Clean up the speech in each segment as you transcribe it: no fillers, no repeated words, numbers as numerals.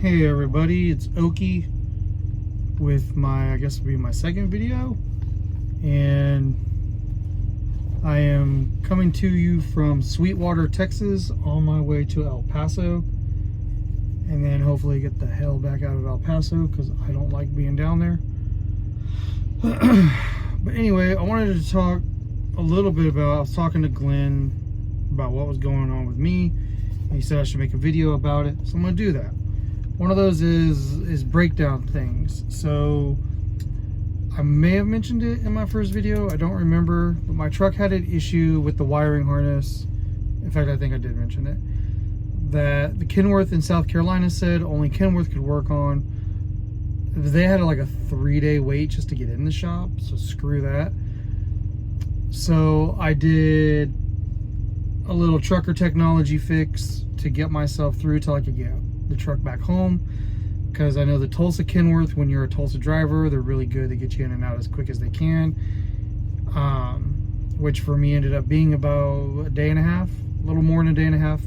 Hey everybody, it's Okie with my, I guess it'll be my second video, and I am coming to you from Sweetwater, Texas, on my way to El Paso, and then hopefully get the hell back out of El Paso because I don't like being down there. But anyway, I wanted to talk a little bit about, I was talking to Glenn about what was going on with me, and he said I should make a video about it, so I'm going to do that. One of those is breakdown things. So I may have mentioned it in my first video, I don't remember, but my truck had an issue with the wiring harness. In fact, I think I did mention it, that the Kenworth in South Carolina said only Kenworth could work on. They had like a 3-day wait just to get in the shop, so screw that. So I did a little trucker technology fix to get myself through till I could get the truck back home, because I know the Tulsa Kenworth, when you're a Tulsa driver, they're really good. They get you in and out as quick as they can, which for me ended up being about a day and a half, a little more than a day and a half,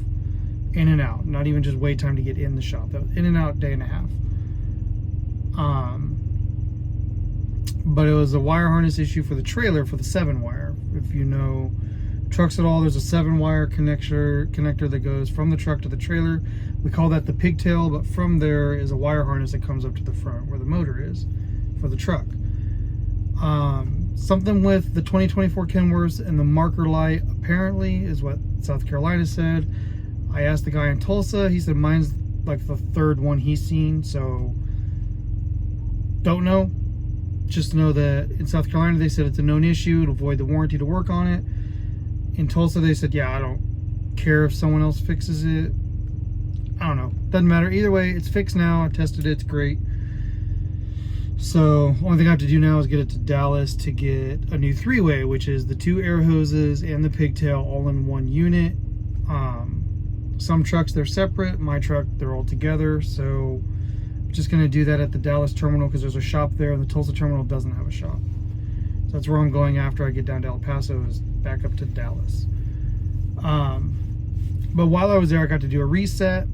in and out. Not even just wait time to get in the shop, that was in and out, day and a half. But it was a wire harness issue for the trailer, for the 7-wire. If you know trucks at all, there's a 7-wire connector that goes from the truck to the trailer. We call that the pigtail, but from there is a wire harness that comes up to the front where the motor is for the truck. Something with the 2024 Kenworths and the marker light apparently is what South Carolina said. I asked the guy in Tulsa, he said mine's like the third one he's seen, so don't know. Just know that in South Carolina they said it's a known issue, to avoid the warranty to work on it. In Tulsa they said, yeah, I don't care if someone else fixes it. I don't know, doesn't matter. Either way, it's fixed now. I tested it, it's great. So only thing I have to do now is get it to Dallas to get a new 3-way, which is the 2 air hoses and the pigtail all in one unit. Some trucks they're separate, my truck they're all together, so I'm just going to do that at the Dallas terminal because there's a shop there, and the Tulsa terminal doesn't have a shop. So that's where I'm going after I get down to El Paso, is back up to Dallas. But while I was there, I got to do a reset.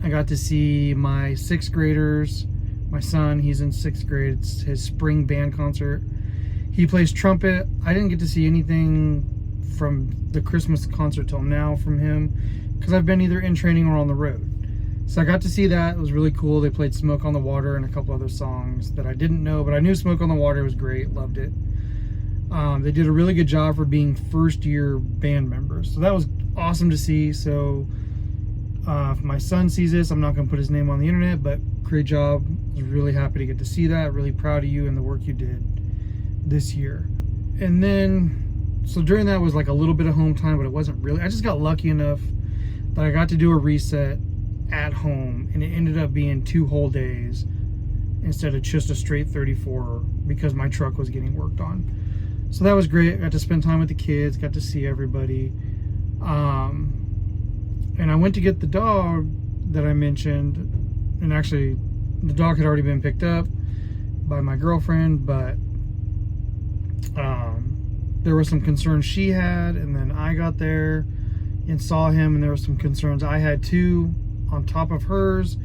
I got to see my 6th graders. My son, he's in 6th grade. It's his spring band concert. He plays trumpet. I didn't get to see anything from the Christmas concert till now from him, because I've been either in training or on the road. So I got to see that. It was really cool. They played Smoke on the Water and a couple other songs that I didn't know, but I knew Smoke on the Water was great. Loved it. They did a really good job for being first-year band members. So that was awesome to see. So if my son sees this, I'm not going to put his name on the internet, but great job. I was really happy to get to see that. Really proud of you and the work you did this year. And then, so during that was like a little bit of home time, but it wasn't really. I just got lucky enough that I got to do a reset at home, and it ended up being 2 whole days instead of just a straight 34 because my truck was getting worked on. So that was great. I got to spend time with the kids, got to see everybody. And I went to get the dog that I mentioned, and actually the dog had already been picked up by my girlfriend, but there were some concerns she had, and then I got there and saw him, and there were some concerns I had too on top of hers,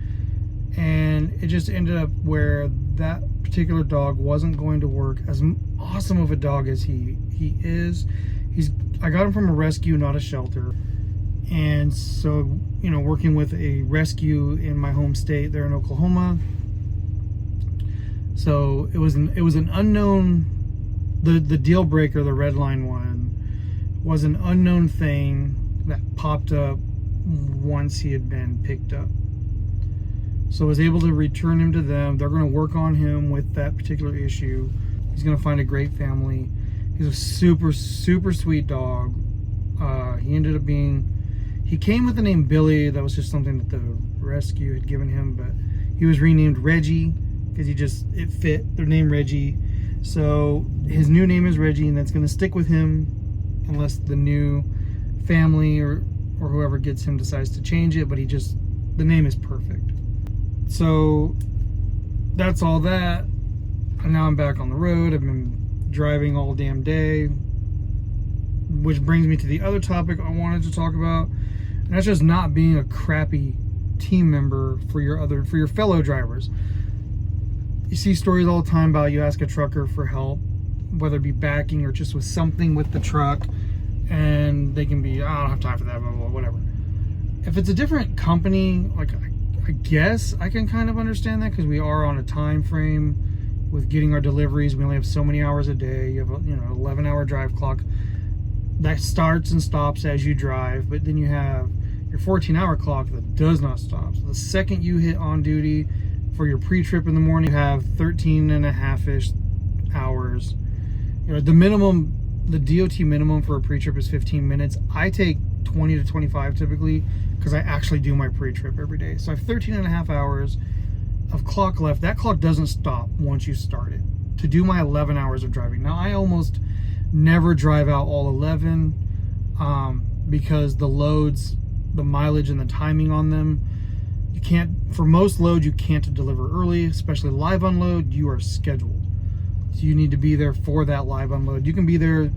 and it just ended up where that particular dog wasn't going to work. As awesome of a dog as he is, I got him from a rescue, not a shelter. And so, you know, working with a rescue in my home state there in Oklahoma, so it was an unknown, the deal breaker, the red line one was an unknown thing that popped up once he had been picked up. So I was able to return him to them. They're going to work on him with that particular issue. He's going to find a great family. He's a super, super sweet dog. He ended up being, he came with the name Billy. That was just something that the rescue had given him, but he was renamed Reggie because it fit their name, Reggie. So his new name is Reggie, and that's going to stick with him unless the new family or whoever gets him decides to change it, but the name is perfect. So that's all that, and now I'm back on the road. I've been driving all damn day, which brings me to the other topic I wanted to talk about, and that's just not being a crappy team member for your fellow drivers. You see stories all the time about you ask a trucker for help, whether it be backing or just with something with the truck, and they can be, oh, I don't have time for that, blah, blah, blah, whatever. If it's a different company, like I guess I can kind of understand that, because we are on a time frame with getting our deliveries. We only have so many hours a day. You have a 11-hour drive clock that starts and stops as you drive, but then you have your 14-hour clock that does not stop. So the second you hit on duty for your pre-trip in the morning, you have 13 and a half-ish hours. The DOT minimum for a pre-trip is 15 minutes. I take 20 to 25 typically, because I actually do my pre-trip every day. So I have 13 and a half hours of clock left. That clock doesn't stop once you start it to do my 11 hours of driving. Now, I almost never drive out all 11 because the loads, the mileage and the timing on them, you can't, for most loads, you can't deliver early, especially live unload. You are scheduled. So you need to be there for that live unload. You can be there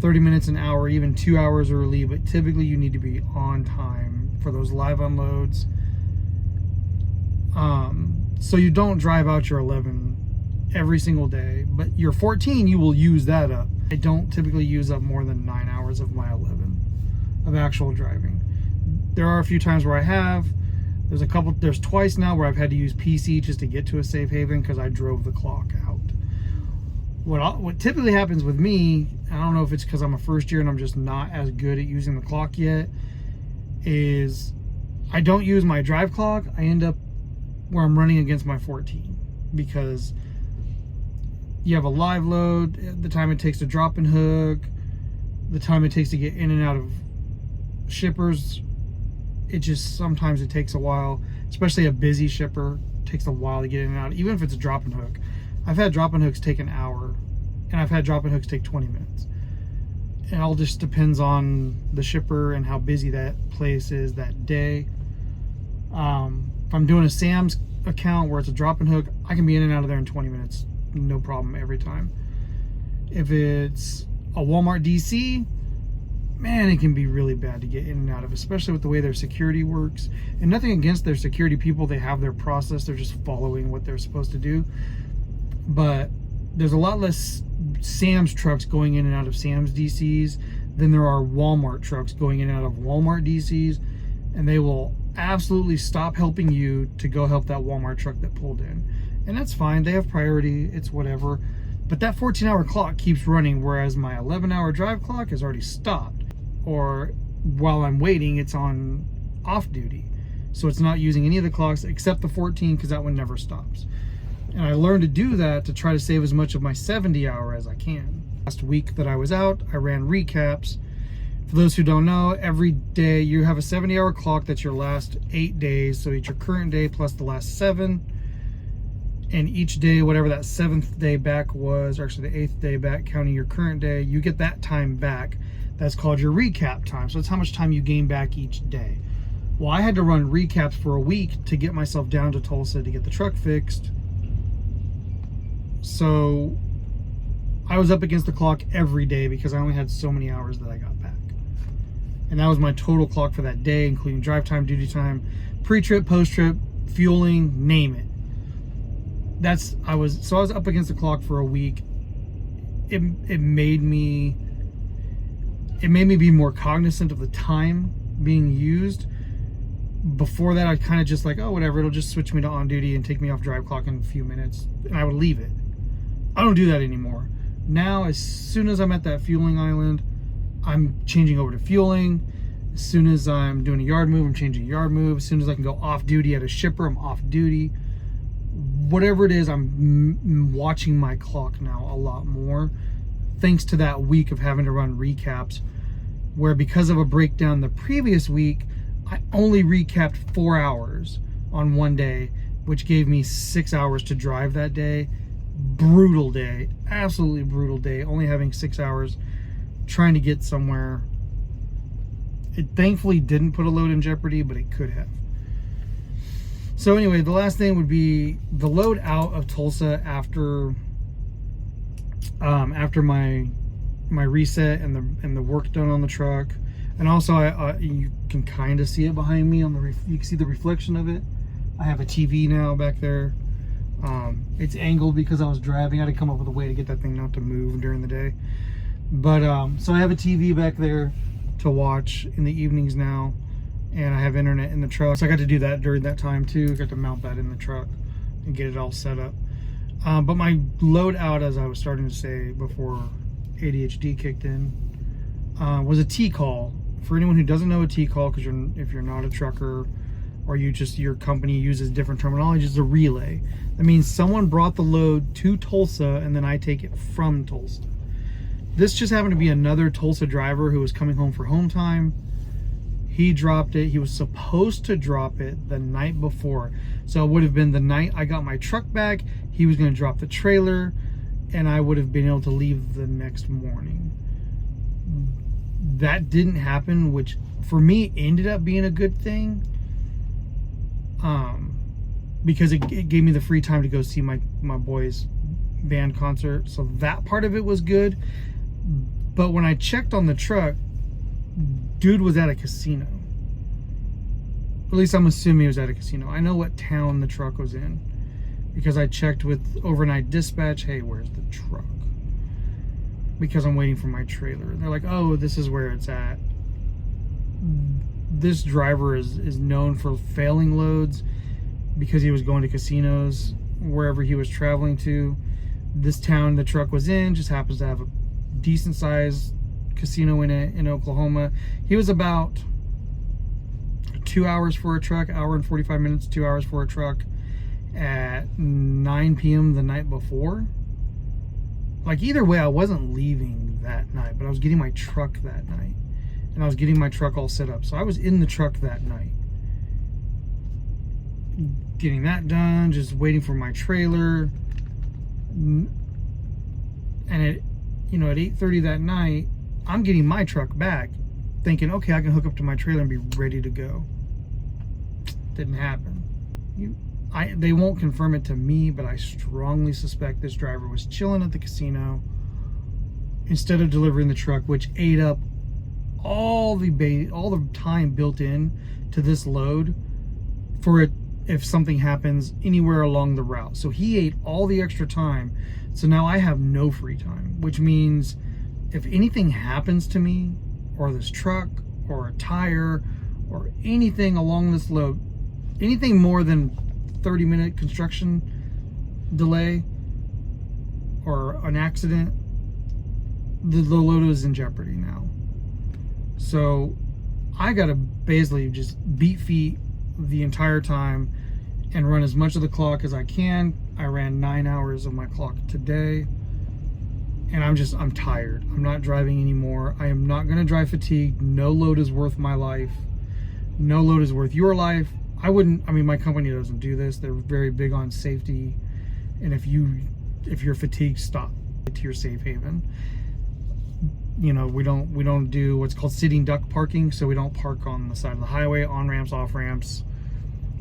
30 minutes, an hour, even 2 hours early, but typically you need to be on time for those live unloads. So you don't drive out your 11 every single day, but your 14, you will use that up. I don't typically use up more than 9 hours of my 11 of actual driving. There are a few times where I have. There's twice now where I've had to use PC just to get to a safe haven because I drove the clock out. What typically happens with me, I don't know if it's because I'm a first year and I'm just not as good at using the clock yet, is I don't use my drive clock. I end up where I'm running against my 14, because you have a live load, the time it takes to drop and hook, the time it takes to get in and out of shippers. Sometimes it takes a while, especially a busy shipper. It takes a while to get in and out, even if it's a drop and hook. I've had drop and hooks take an hour, and I've had drop and hooks take 20 minutes. It all just depends on the shipper and how busy that place is that day. If I'm doing a Sam's account where it's a drop and hook, I can be in and out of there in 20 minutes, no problem every time. If it's a Walmart DC, man, it can be really bad to get in and out of, especially with the way their security works. And nothing against their security people, they have their process, they're just following what they're supposed to do. But there's a lot less Sam's trucks going in and out of Sam's DCs than there are Walmart trucks going in and out of Walmart DCs, and they will absolutely stop helping you to go help that Walmart truck that pulled in. And that's fine, they have priority, it's whatever. But that 14-hour clock keeps running, whereas my 11-hour drive clock has already stopped. Or while I'm waiting, it's on off duty. So it's not using any of the clocks except the 14, because that one never stops. And I learned to do that to try to save as much of my 70-hour as I can. Last week that I was out, I ran recaps. For those who don't know, every day you have a 70-hour clock that's your last 8 days. So it's your current day plus the last 7. And each day, whatever that 7th day back was, or actually the 8th day back, counting your current day, you get that time back. That's called your recap time. So it's how much time you gain back each day. Well, I had to run recaps for a week to get myself down to Tulsa to get the truck fixed. So I was up against the clock every day because I only had so many hours that I got back. And that was my total clock for that day, including drive time, duty time, pre-trip, post-trip, fueling, name it. I was up against the clock for a week. It made me be more cognizant of the time being used. Before that, I'd kind of just like, oh, whatever, it'll just switch me to on duty and take me off drive clock in a few minutes, and I would leave it. I don't do that anymore. Now, as soon as I'm at that fueling island, I'm changing over to fueling. As soon as I'm doing a yard move, I'm changing yard move. As soon as I can go off duty at a shipper, I'm off duty. Whatever it is, I'm watching my clock now a lot more, thanks to that week of having to run recaps, where because of a breakdown the previous week, I only recapped 4 hours on one day, which gave me 6 hours to drive that day. Brutal day, absolutely brutal day, only having 6 hours trying to get somewhere. It thankfully didn't put a load in jeopardy, but it could have. So anyway, the last thing would be the load out of Tulsa after my reset and the work done on the truck. And also, you can kind of see it behind me on the you can see the reflection of it. I have a TV now back there. It's angled because I was driving. I had to come up with a way to get that thing not to move during the day. But so I have a TV back there to watch in the evenings now, and I have internet in the truck. So I got to do that during that time too. I got to mount that in the truck and get it all set up. But my load out, as I was starting to say before ADHD kicked in, was a T-call. For anyone who doesn't know a T-call, because if you're not a trucker, or your company uses different terminology, it's a relay. That means someone brought the load to Tulsa and then I take it from Tulsa. This just happened to be another Tulsa driver who was coming home for home time. He dropped it. He was supposed to drop it the night before. So it would have been the night I got my truck back. He was going to drop the trailer and I would have been able to leave the next morning. That didn't happen, which for me ended up being a good thing. Because it gave me the free time to go see my boys' band concert. So that part of it was good. But when I checked on the truck, dude was at a casino. At least I'm assuming he was at a casino. I know what town the truck was in because I checked with overnight dispatch. Hey, where's the truck? Because I'm waiting for my trailer. And they're like, oh, this is where it's at. This driver is known for failing loads because he was going to casinos wherever he was traveling to. This town the truck was in just happens to have a decent sized casino in it in Oklahoma. He was about 2 hours for a truck, hour and 45 minutes, 2 hours for a truck at 9 p.m. the night before. Like either way, I wasn't leaving that night, but I was getting my truck that night. And I was getting my truck all set up. So I was in the truck that night. Getting that done, just waiting for my trailer. And at 8:30 that night, I'm getting my truck back, thinking, okay, I can hook up to my trailer and be ready to go. Didn't happen. They won't confirm it to me, but I strongly suspect this driver was chilling at the casino instead of delivering the truck, which ate up all the time built in to this load for it if something happens anywhere along the route. So he ate all the extra time. So now I have no free time, which means if anything happens to me or this truck or a tire or anything along this load, anything more than 30-minute construction delay or an accident, the load is in jeopardy now. So I gotta basically just beat feet the entire time and run as much of the clock as I can. I ran 9 hours of my clock today and I'm tired. I'm not driving anymore. I am not gonna drive fatigued. No load is worth my life. No load is worth your life. My company doesn't do this. They're very big on safety. And if you're fatigued, stop. Get to your safe haven. We don't do what's called sitting duck parking. So we don't park on the side of the highway, on ramps, off ramps.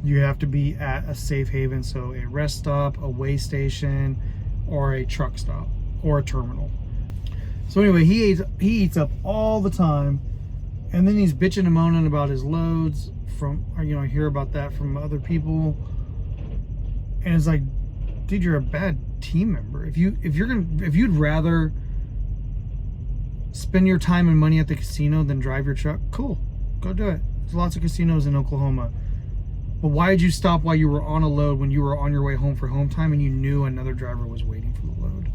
You have to be at a safe haven. So a rest stop, a way station, or a truck stop, or a terminal. So anyway, he eats up all the time. And then he's bitching and moaning about his loads I hear about that from other people. And it's like, dude, you're a bad team member. If you'd rather spend your time and money at the casino than drive your truck, cool, go do it. There's lots of casinos in Oklahoma. But why did you stop while you were on a load when you were on your way home for home time and you knew another driver was waiting for the load?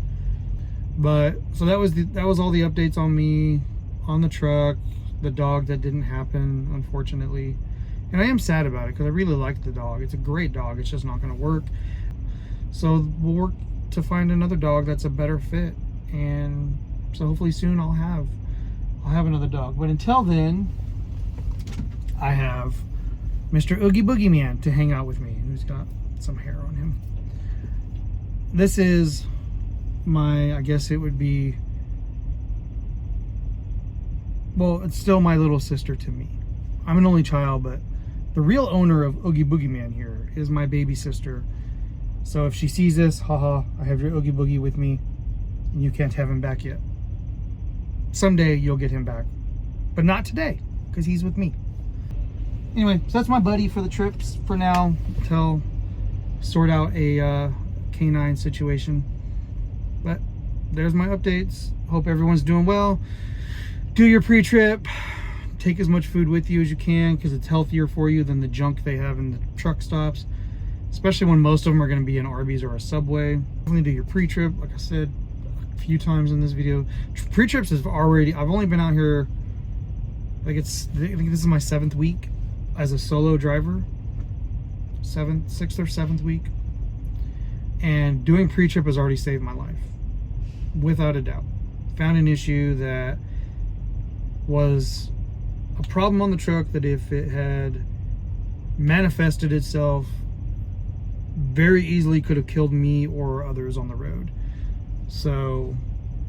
But so that was all the updates on me, on the truck, the dog that didn't happen, unfortunately. And I am sad about it because I really like the dog. It's a great dog. It's just not going to work. So we'll work to find another dog that's a better fit. And so hopefully soon I'll have another dog. But until then, I have Mr. Oogie Boogie Man to hang out with me, who's got some hair on him. This is I guess it would be, well, it's still my little sister to me. I'm an only child, but the real owner of Oogie Boogie Man here is my baby sister. So if she sees this, haha, I have your Oogie Boogie with me, and you can't have him back yet. Someday you'll get him back, but not today, because he's with me. Anyway, so that's my buddy for the trips for now until sort out a canine situation. But there's my updates. Hope everyone's doing well. Do your pre-trip. Take as much food with you as you can because it's healthier for you than the junk they have in the truck stops, especially when most of them are going to be in Arby's or a Subway. Definitely do your pre-trip. Like I said a few times in this video, pre-trips is already, I've only been out here, I think this is my 7th week as a solo driver. 6th or 7th week. And doing pre-trip has already saved my life, without a doubt. Found an issue that was a problem on the truck that if it had manifested itself, very easily could have killed me or others on the road. So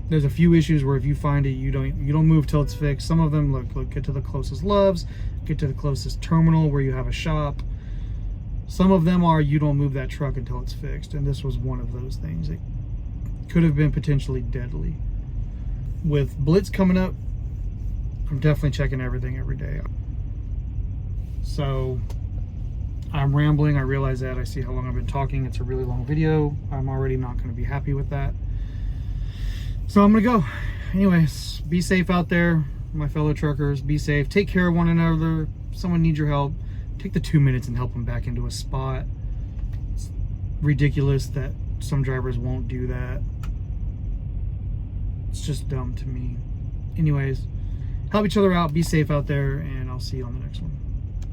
there's a few issues where if you find it, you don't move till it's fixed. Some of them look get to the closest Loves, get to the closest terminal where you have a shop. Some of them are you don't move that truck until it's fixed, and this was one of those things. It could have been potentially deadly. With Blitz coming up, I'm definitely checking everything every day. So I'm rambling, I realize that. I see how long I've been talking. It's a really long video. I'm already not going to be happy with that. So I'm going to go. Anyways, be safe out there, my fellow truckers. Be safe. Take care of one another. If someone needs your help, take the 2 minutes and help them back into a spot. It's ridiculous that some drivers won't do that. It's just dumb to me. Anyways, help each other out, be safe out there, and I'll see you on the next one.